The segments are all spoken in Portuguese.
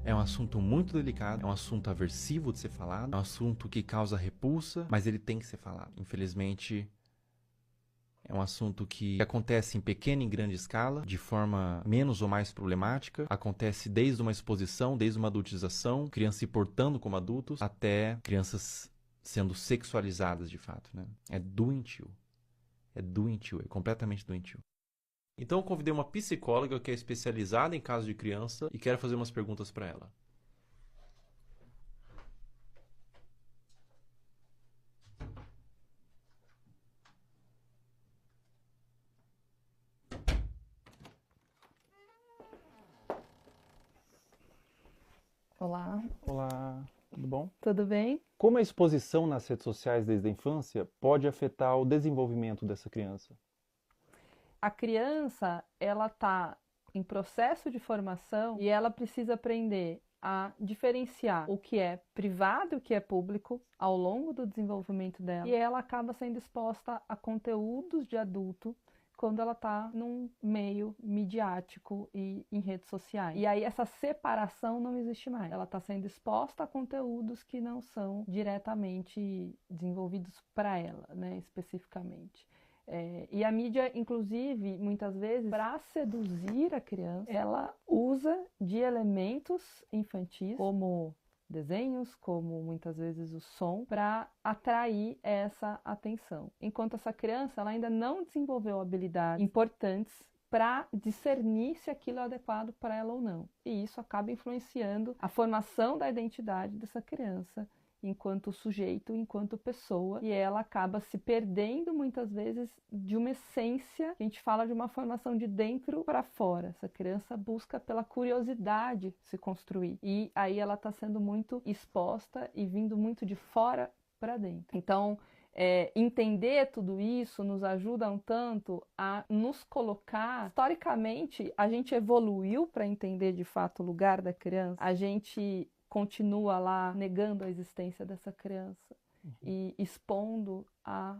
É um assunto muito delicado, é um assunto aversivo de ser falado, é um assunto que causa repulsa, mas ele tem que ser falado. Infelizmente, é um assunto que acontece em pequena e grande escala, de forma menos ou mais problemática. Acontece desde uma exposição, desde uma adultização, crianças se portando como adultos, até crianças sendo sexualizadas de fato, né? É doentio. É doentio, é completamente doentio. Então eu convidei uma psicóloga que é especializada em casos de criança e quero fazer umas perguntas para ela. Olá, Olá, tudo bom? tudo bem? Como a exposição nas redes sociais desde a infância pode afetar o desenvolvimento dessa criança? A criança, ela está em processo de formação e ela precisa aprender a diferenciar o que é privado e o que é público ao longo do desenvolvimento dela. E ela acaba sendo exposta a conteúdos de adulto quando ela está num meio midiático e em redes sociais. E aí essa separação não existe mais. Ela está sendo exposta a conteúdos que não são diretamente desenvolvidos para ela, né, especificamente. E a mídia, inclusive, muitas vezes, para seduzir a criança, ela usa de elementos infantis, como desenhos, como muitas vezes o som, para atrair essa atenção. Enquanto essa criança ela ainda não desenvolveu habilidades importantes para discernir se aquilo é adequado para ela ou não. E isso acaba influenciando a formação da identidade dessa criança enquanto sujeito, enquanto pessoa, e ela acaba se perdendo muitas vezes de uma essência, a gente fala de uma formação de dentro para fora. Essa criança busca pela curiosidade se construir, e aí ela está sendo muito exposta e vindo muito de fora para dentro. Então, entender tudo isso nos ajuda um tanto a nos colocar. Historicamente, a gente evoluiu para entender de fato o lugar da criança, a gente continua lá negando a existência dessa criança e expondo a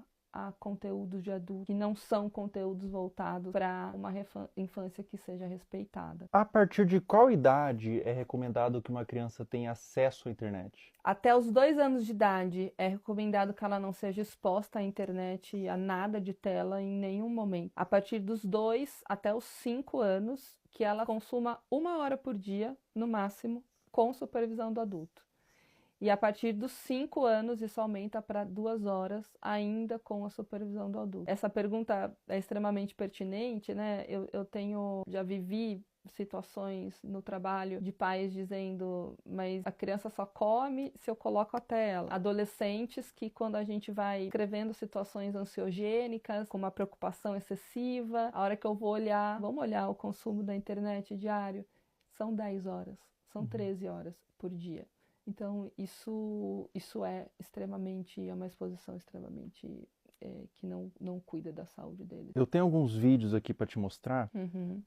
conteúdos de adulto que não são conteúdos voltados para uma infância que seja respeitada. A partir de qual idade é recomendado que uma criança tenha acesso à internet? Até os 2 anos de idade é recomendado que ela não seja exposta à internet, a nada de tela em nenhum momento. A partir dos 2 até os 5 anos, que ela consuma 1 hora por dia, no máximo, com supervisão do adulto. E a partir dos 5 anos, isso aumenta para 2 horas, ainda com a supervisão do adulto. Essa pergunta é extremamente pertinente, né? Já vivi situações no trabalho de pais dizendo, mas a criança só come se eu coloco a tela. Adolescentes que, quando a gente vai escrevendo situações ansiogênicas, com uma preocupação excessiva, a hora que eu vou olhar, vamos olhar o consumo da internet diário, são 10 horas, são 13 horas por dia. Então, isso é uma exposição extremamente que não cuida da saúde deles. Eu tenho alguns vídeos aqui para te mostrar.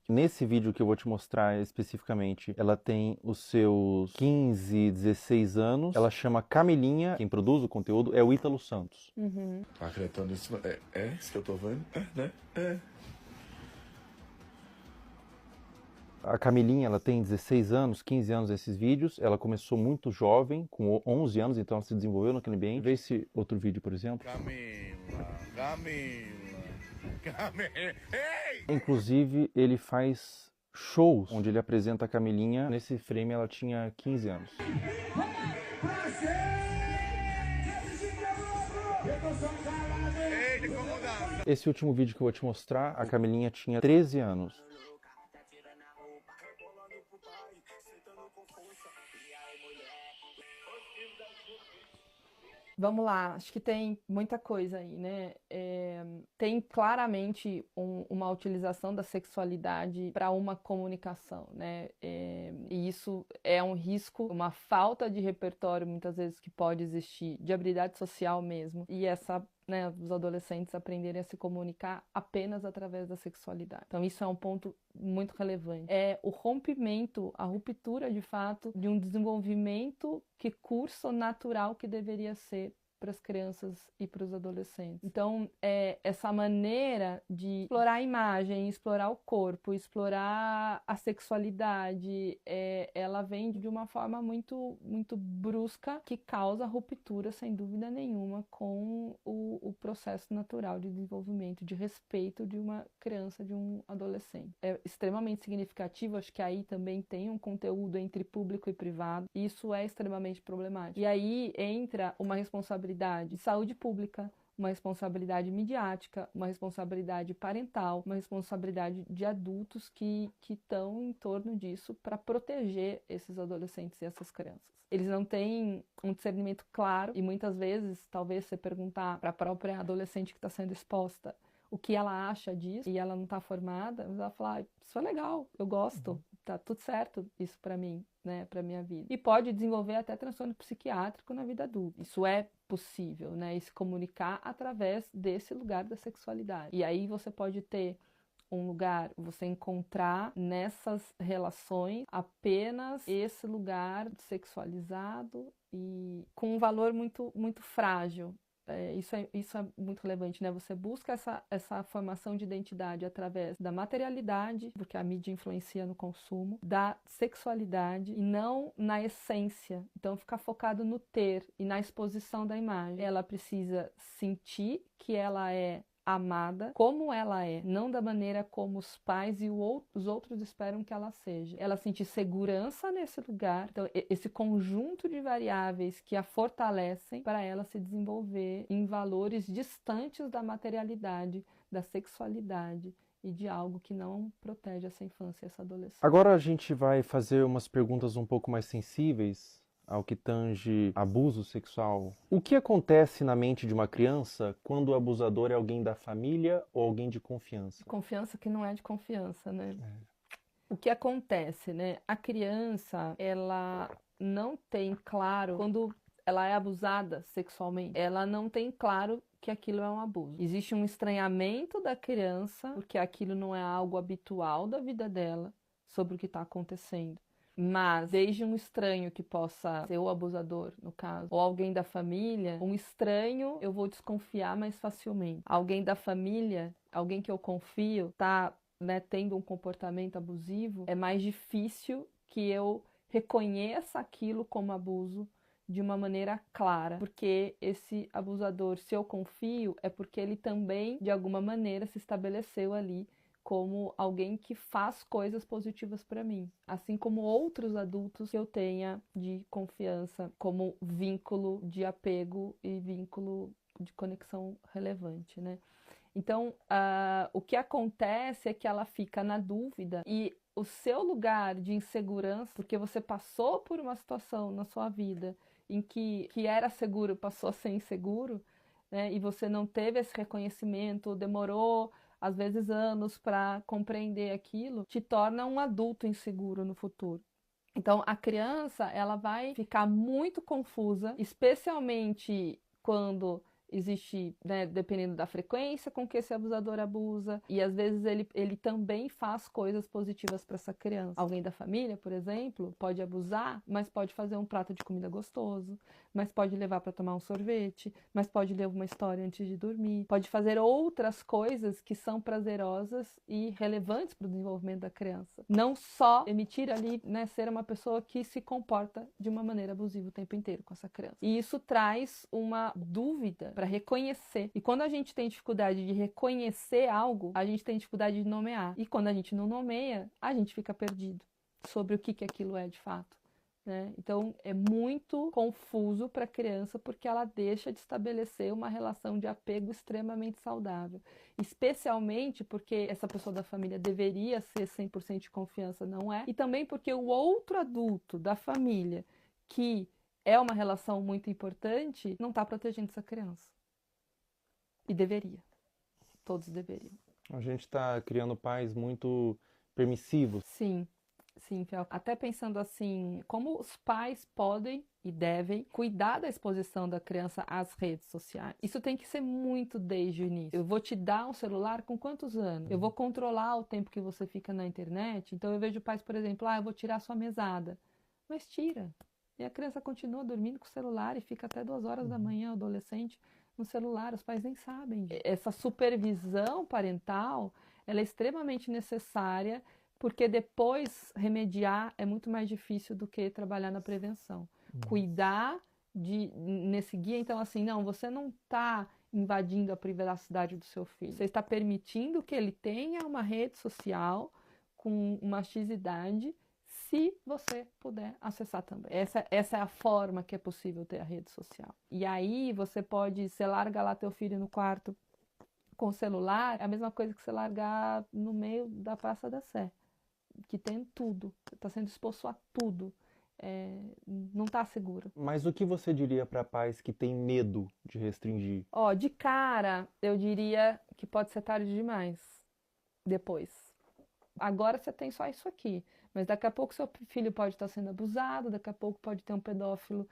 Nesse vídeo que eu vou te mostrar especificamente, ela tem os seus 15, 16 anos. Ela chama Camilinha. Quem produz o conteúdo é o Ítalo Santos. Acreditando nisso, isso que eu tô vendo? Né? A Camilinha, ela tem 16 anos, 15 anos nesses vídeos. Ela começou muito jovem, com 11 anos, então ela se desenvolveu naquele ambiente. Vê esse outro vídeo, por exemplo. Camila. Ei! Inclusive, ele faz shows onde ele apresenta a Camilinha. Nesse frame, ela tinha 15 anos. Esse último vídeo que eu vou te mostrar, a Camilinha tinha 13 anos. Vamos lá, acho que tem muita coisa aí, né? Tem claramente uma utilização da sexualidade para uma comunicação, né? E isso é um risco, uma falta de repertório, muitas vezes, que pode existir, de habilidade social mesmo. E os adolescentes aprenderem a se comunicar apenas através da sexualidade. Então, isso é um ponto muito relevante. É o rompimento, a ruptura, de fato, de um desenvolvimento que curso natural que deveria ser para as crianças e para os adolescentes. Então, essa maneira de explorar a imagem, explorar o corpo, explorar a sexualidade, ela vem de uma forma muito, muito brusca, que causa ruptura, sem dúvida nenhuma, com o processo natural de desenvolvimento, de respeito de uma criança, de um adolescente. É extremamente significativo, acho que aí também tem um conteúdo entre público e privado, e isso é extremamente problemático. E aí entra uma responsabilidade de saúde pública, uma responsabilidade midiática, uma responsabilidade parental, uma responsabilidade de adultos que estão em torno disso para proteger esses adolescentes e essas crianças. Eles não têm um discernimento claro e muitas vezes, talvez você perguntar para a própria adolescente que está sendo exposta o que ela acha disso e ela não está formada, ela vai falar, isso é legal, eu gosto, tá tudo certo isso para mim, né, para minha vida. E pode desenvolver até transtorno psiquiátrico na vida adulta. Isso é possível, né, e se comunicar através desse lugar da sexualidade. E aí você pode ter um lugar, você encontrar nessas relações apenas esse lugar sexualizado e com um valor muito, muito frágil. Isso é muito relevante, né? Você busca essa formação de identidade através da materialidade, porque a mídia influencia no consumo, da sexualidade e não na essência. Então, ficar focado no ter e na exposição da imagem. Ela precisa sentir que ela é amada como ela é, não da maneira como os pais e os outros esperam que ela seja. Ela sentir segurança nesse lugar, então esse conjunto de variáveis que a fortalecem para ela se desenvolver em valores distantes da materialidade, da sexualidade e de algo que não protege essa infância e essa adolescência. Agora a gente vai fazer umas perguntas um pouco mais sensíveis ao que tange abuso sexual. O que acontece na mente de uma criança quando o abusador é alguém da família ou alguém de confiança? Confiança que não é de confiança, né? O que acontece, né? A criança, ela não tem claro, quando ela é abusada sexualmente, ela não tem claro que aquilo é um abuso. Existe um estranhamento da criança, porque aquilo não é algo habitual da vida dela, sobre o que está acontecendo. Mas, desde um estranho que possa ser o abusador, no caso, ou alguém da família, um estranho eu vou desconfiar mais facilmente. Alguém da família, alguém que eu confio, tá, né, tendo um comportamento abusivo, é mais difícil que eu reconheça aquilo como abuso de uma maneira clara, porque esse abusador, se eu confio, é porque ele também, de alguma maneira, se estabeleceu ali como alguém que faz coisas positivas para mim, assim como outros adultos que eu tenha de confiança, como vínculo de apego e vínculo de conexão relevante, né? Então, o que acontece é que ela fica na dúvida e o seu lugar de insegurança, porque você passou por uma situação na sua vida em que era seguro, passou a ser inseguro, né? E você não teve esse reconhecimento, demorou às vezes anos para compreender aquilo, te torna um adulto inseguro no futuro. Então, a criança, ela vai ficar muito confusa, especialmente quando existe, né, dependendo da frequência com que esse abusador abusa, e às vezes ele também faz coisas positivas para essa criança. Alguém da família, por exemplo, pode abusar, mas pode fazer um prato de comida gostoso, mas pode levar para tomar um sorvete, mas pode ler uma história antes de dormir, pode fazer outras coisas que são prazerosas e relevantes para o desenvolvimento da criança. Não só emitir ali, né, ser uma pessoa que se comporta de uma maneira abusiva o tempo inteiro com essa criança. E isso traz uma dúvida para reconhecer. E quando a gente tem dificuldade de reconhecer algo, a gente tem dificuldade de nomear. E quando a gente não nomeia, a gente fica perdido sobre o que aquilo é de fato, né? Então é muito confuso para a criança porque ela deixa de estabelecer uma relação de apego extremamente saudável, especialmente porque essa pessoa da família deveria ser 100% de confiança, não é? E também porque o outro adulto da família, que é uma relação muito importante, não está protegendo essa criança. E deveria. Todos deveriam. A gente está criando pais muito permissivos. Sim. Sim, Fel. Até pensando assim, como os pais podem e devem cuidar da exposição da criança às redes sociais. Isso tem que ser muito desde o início. Eu vou te dar um celular com quantos anos? Eu vou controlar o tempo que você fica na internet. Então eu vejo pais, por exemplo, eu vou tirar sua mesada. Mas tira. E a criança continua dormindo com o celular e fica até 2 horas da manhã, o adolescente, no celular. Os pais nem sabem. Essa supervisão parental, ela é extremamente necessária, porque depois remediar é muito mais difícil do que trabalhar na prevenção. Cuidar nesse guia, então assim, não, você não está invadindo a privacidade do seu filho. Você está permitindo que ele tenha uma rede social com uma X-idade, se você puder acessar também. Essa é a forma que é possível ter a rede social. E aí você larga lá teu filho no quarto com o celular, é a mesma coisa que você largar no meio da Praça da Sé, que tem tudo, você está sendo exposto a tudo. Não está seguro. Mas o que você diria para pais que têm medo de restringir? De cara, eu diria que pode ser tarde demais. Depois. Agora você tem só isso aqui, mas daqui a pouco seu filho pode estar sendo abusado, daqui a pouco pode ter um pedófilo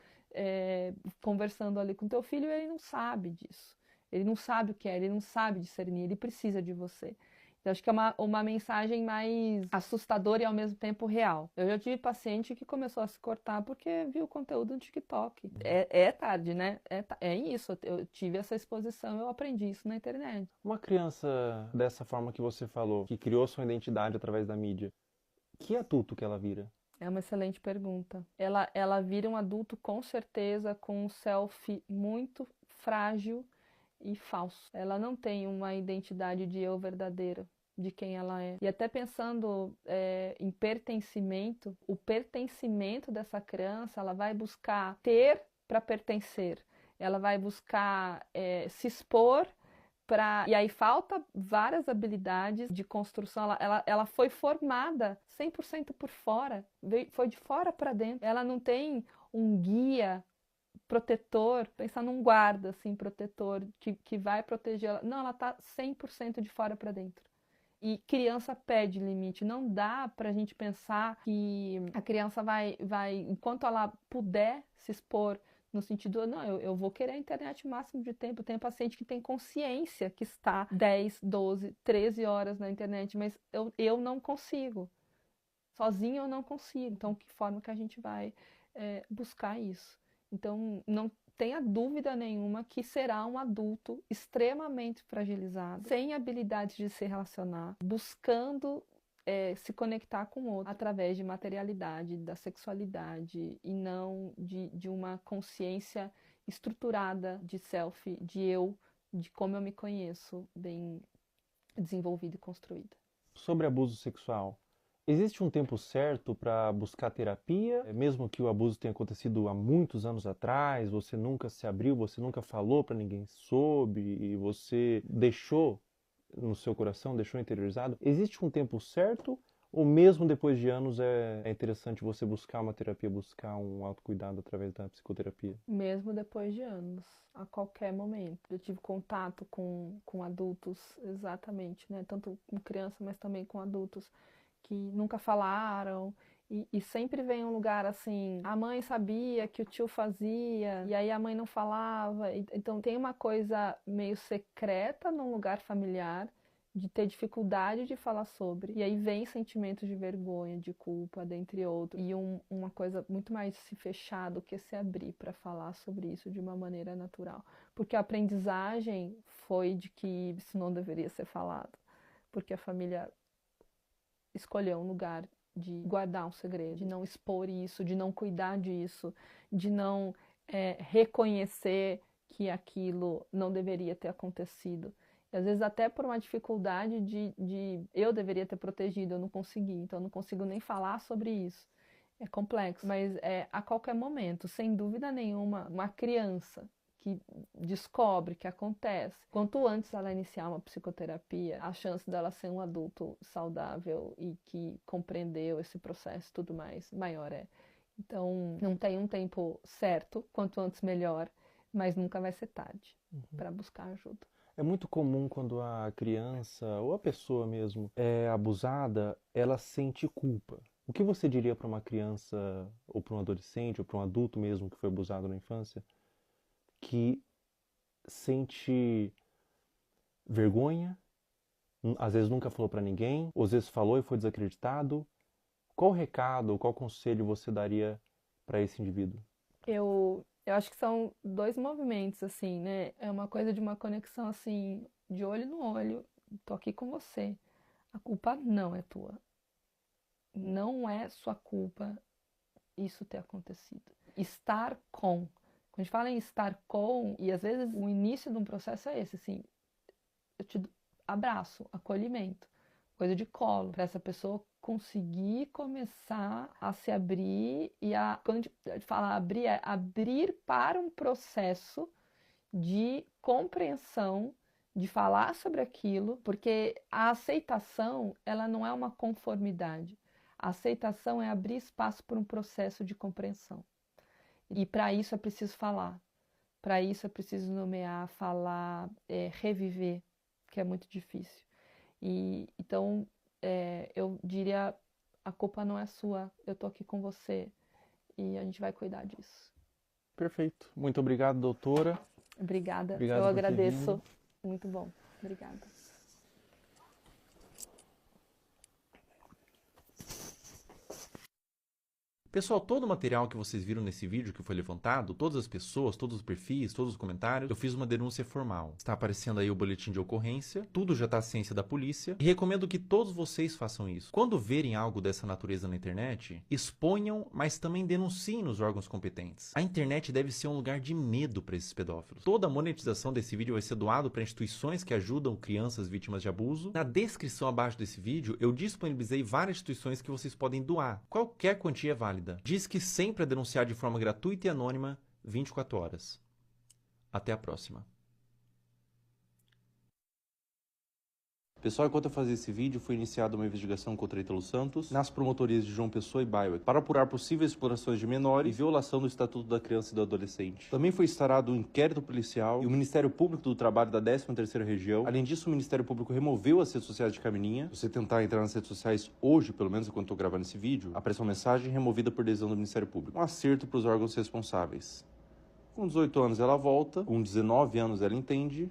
conversando ali com teu filho e ele não sabe disso. Ele não sabe o que é, ele não sabe discernir, ele precisa de você. Então, acho que é uma mensagem mais assustadora e ao mesmo tempo real. Eu já tive paciente que começou a se cortar porque viu o conteúdo no TikTok. É tarde, né? É isso. Eu tive essa exposição, eu aprendi isso na internet. Uma criança dessa forma que você falou, que criou sua identidade através da mídia, que adulto que ela vira? É uma excelente pergunta. Ela vira um adulto com certeza com um selfie muito frágil e falso. Ela não tem uma identidade de eu verdadeira, de quem ela é. E até pensando em pertencimento, o pertencimento dessa criança, ela vai buscar ter para pertencer. Ela vai buscar se expor para... E aí falta várias habilidades de construção. Ela foi formada 100% por fora, foi de fora para dentro. Ela não tem um guia protetor, pensar num guarda, assim, protetor, que vai proteger ela. Não, ela tá 100% de fora para dentro. E criança pede limite. Não dá pra gente pensar que a criança vai, enquanto ela puder se expor, no sentido, não, eu vou querer a internet o máximo de tempo. Tem paciente que tem consciência que está 10, 12, 13 horas na internet, mas eu não consigo. Sozinho eu não consigo. Então, que forma que a gente vai buscar isso? Então, não tenha dúvida nenhuma que será um adulto extremamente fragilizado, sem habilidades de se relacionar, buscando se conectar com o outro através de materialidade, da sexualidade e não de uma consciência estruturada de self, de eu, de como eu me conheço, bem desenvolvida e construída. Sobre abuso sexual, existe um tempo certo para buscar terapia? Mesmo que o abuso tenha acontecido há muitos anos atrás, você nunca se abriu, você nunca falou para ninguém soube, e você deixou no seu coração, deixou interiorizado. Existe um tempo certo? Ou mesmo depois de anos é interessante você buscar uma terapia, buscar um autocuidado através da psicoterapia? Mesmo depois de anos, a qualquer momento. Eu tive contato com adultos, exatamente, né? Tanto com criança, mas também com adultos que nunca falaram, e sempre vem um lugar assim, a mãe sabia que o tio fazia, e aí a mãe não falava. Então tem uma coisa meio secreta num lugar familiar, de ter dificuldade de falar sobre, e aí vem sentimentos de vergonha, de culpa, dentre outros, e uma coisa muito mais se fechar do que se abrir para falar sobre isso de uma maneira natural, porque a aprendizagem foi de que isso não deveria ser falado, porque a família escolher um lugar de guardar um segredo, de não expor isso, de não cuidar disso, de não reconhecer que aquilo não deveria ter acontecido. E às vezes até por uma dificuldade de eu deveria ter protegido, eu não consegui, então eu não consigo nem falar sobre isso. É complexo, mas a qualquer momento, sem dúvida nenhuma, uma criança que descobre que acontece, quanto antes ela iniciar uma psicoterapia, a chance dela ser um adulto saudável e que compreendeu esse processo e tudo mais, maior é. Então, não tem um tempo certo, quanto antes melhor, mas nunca vai ser tarde para buscar ajuda. É muito comum quando a criança ou a pessoa mesmo é abusada, ela sente culpa. O que você diria para uma criança, ou para um adolescente, ou para um adulto mesmo que foi abusado na infância, que sente vergonha, às vezes nunca falou para ninguém, ou às vezes falou e foi desacreditado? Qual recado, qual conselho você daria para esse indivíduo? Eu acho que são dois movimentos, assim, né? É uma coisa de uma conexão, assim, de olho no olho. Tô aqui com você. A culpa não é tua. Não é sua culpa isso ter acontecido. Estar com. Quando a gente fala em estar com, e às vezes o início de um processo é esse, assim, eu te abraço, acolhimento, coisa de colo, para essa pessoa conseguir começar a se abrir e quando a gente fala abrir, é abrir para um processo de compreensão, de falar sobre aquilo, porque a aceitação, ela não é uma conformidade. A aceitação é abrir espaço para um processo de compreensão. E para isso é preciso falar. Para isso é preciso nomear, falar, reviver, que é muito difícil. Então, eu diria, a culpa não é sua, eu tô aqui com você e a gente vai cuidar disso. Perfeito. Muito obrigado, doutora. Obrigada. Obrigado eu por ter agradeço. vindo. Muito bom. Obrigada. Pessoal, todo o material que vocês viram nesse vídeo que foi levantado, todas as pessoas, todos os perfis, todos os comentários, eu fiz uma denúncia formal. Está aparecendo aí o boletim de ocorrência, tudo já está à ciência da polícia e recomendo que todos vocês façam isso. Quando verem algo dessa natureza na internet, exponham, mas também denunciem nos órgãos competentes. A internet deve ser um lugar de medo para esses pedófilos. Toda a monetização desse vídeo vai ser doado para instituições que ajudam crianças vítimas de abuso. Na descrição abaixo desse vídeo, eu disponibilizei várias instituições que vocês podem doar. Qualquer quantia é válida. Diz que sempre é denunciar de forma gratuita e anônima 24 horas. Até a próxima. Pessoal, enquanto eu fazia esse vídeo, foi iniciada uma investigação contra Ítalo Santos nas promotorias de João Pessoa e Baiuá para apurar possíveis explorações de menores e violação do Estatuto da Criança e do Adolescente. Também foi instaurado um inquérito policial e o Ministério Público do Trabalho da 13ª Região. Além disso, o Ministério Público removeu as redes sociais de Camilinha. Se você tentar entrar nas redes sociais hoje, pelo menos enquanto eu estou gravando esse vídeo, aparece uma mensagem removida por decisão do Ministério Público. Um acerto para os órgãos responsáveis. Com 18 anos ela volta, com 19 anos ela entende,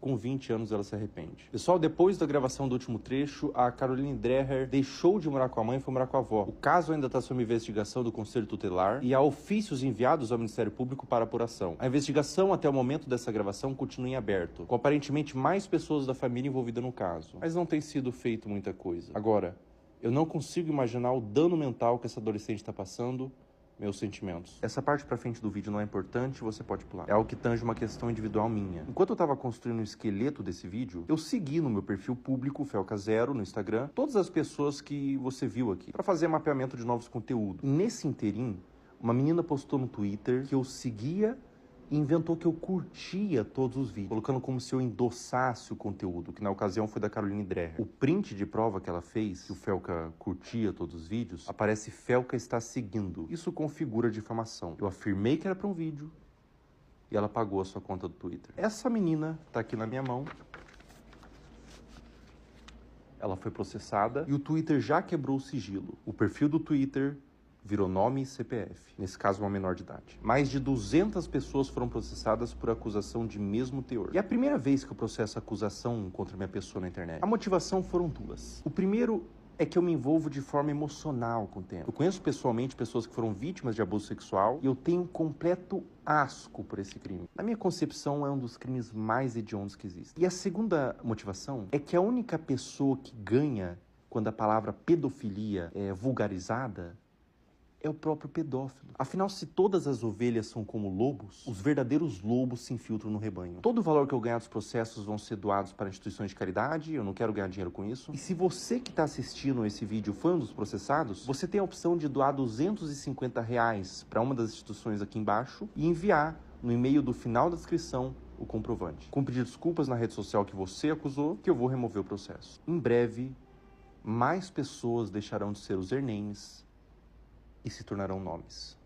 com 20 anos ela se arrepende. Pessoal, depois da gravação do último trecho, a Caroline Dreher deixou de morar com a mãe e foi morar com a avó. O caso ainda está sob investigação do Conselho Tutelar e há ofícios enviados ao Ministério Público para apuração. A investigação até o momento dessa gravação continua em aberto, com aparentemente mais pessoas da família envolvidas no caso. Mas não tem sido feito muita coisa. Agora, eu não consigo imaginar o dano mental que essa adolescente está passando. Meus sentimentos. Essa parte pra frente do vídeo não é importante, você pode pular. É algo que tange uma questão individual minha. Enquanto eu tava construindo o esqueleto desse vídeo, eu segui no meu perfil público, Felca0, no Instagram, todas as pessoas que você viu aqui, pra fazer mapeamento de novos conteúdos. E nesse interim, uma menina postou no Twitter que eu seguia e inventou que eu curtia todos os vídeos, colocando como se eu endossasse o conteúdo, que na ocasião foi da Caroline Dreher. O print de prova que ela fez, que o Felca curtia todos os vídeos, aparece Felca está seguindo. Isso configura difamação. Eu afirmei que era para um vídeo e ela pagou a sua conta do Twitter. Essa menina tá aqui na minha mão. Ela foi processada e o Twitter já quebrou o sigilo. O perfil do Twitter virou nome e CPF, nesse caso uma menor de idade. Mais de 200 pessoas foram processadas por acusação de mesmo teor. E é a primeira vez que eu processo acusação contra minha pessoa na internet. A motivação foram duas. O primeiro é que eu me envolvo de forma emocional com o tema. Eu conheço pessoalmente pessoas que foram vítimas de abuso sexual e eu tenho um completo asco por esse crime. Na minha concepção, é um dos crimes mais hediondos que existem. E a segunda motivação é que a única pessoa que ganha quando a palavra pedofilia é vulgarizada é o próprio pedófilo. Afinal, se todas as ovelhas são como lobos, os verdadeiros lobos se infiltram no rebanho. Todo o valor que eu ganhar dos processos vão ser doados para instituições de caridade, eu não quero ganhar dinheiro com isso. E se você que está assistindo esse vídeo foi um dos processados, você tem a opção de doar R$250 para uma das instituições aqui embaixo e enviar no e-mail do final da descrição o comprovante. Com pedir desculpas na rede social que você acusou, que eu vou remover o processo. Em breve, mais pessoas deixarão de ser os surnames e se tornarão nomes.